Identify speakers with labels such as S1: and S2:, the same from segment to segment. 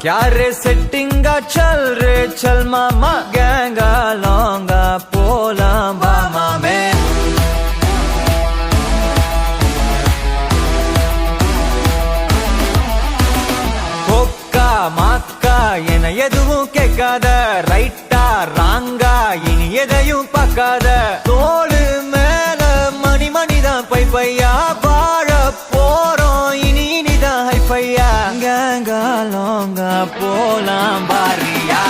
S1: क्या रे सेटिंगा चल रे चल मामा गैंगा लौंगा पोला मामा में கொக்கா மாக்கா என எதுவும் கேட்காத ரைட்டா ராங்கா இனி எதையும் பார்க்காத தோளு மேல மணி மணிதான் பை பையா வாழ போறோம் இனி இனிதான் ஹைஃபையா கேங்கா லோங்கா போலாம் பாரியா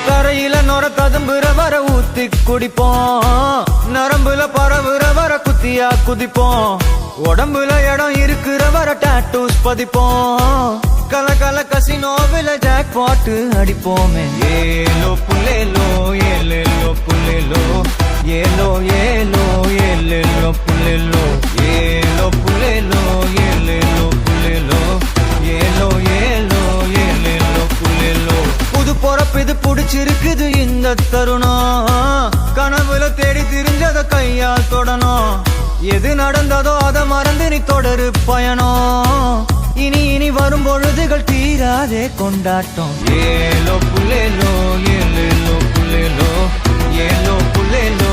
S1: தரையில நொர ததும்புற வர ஊத்தி குடிப்போம் நரம்புல பரவுற வர குத்தியா குதிப்போம் உடம்புல இடம் இருக்கிற வர டாட்டூஸ் பதிப்போம் கல கல கசினோவில ஜாக் பாட்டு அடிப்போமே ஏலோ புல்லேலோ ஏலேலோ புல்லேலோ ஏலோ ஏலோ ஏலேலோ புல்லேலோ ஏலோ புல்லேலோ ஏலேலோ புல்லேலோ ஏலோ ஏலோ ஏலேலோ புல்லேலோ புது பொறப்பு இது புடிச்சிருக்குது இந்த தருணம் கனவுல தேடி திரிஞ்சத கையால் தொடணும் எது நடந்ததோ அதை மறந்து நீ தொடரு பயணம் இனி இனி வரும் பொழுதுகள் தீராதே கொண்டாட்டம் ஏலோ புல்லேலோ ஏலேலோ புல்லேலோ ஏலோ புல்லேலோ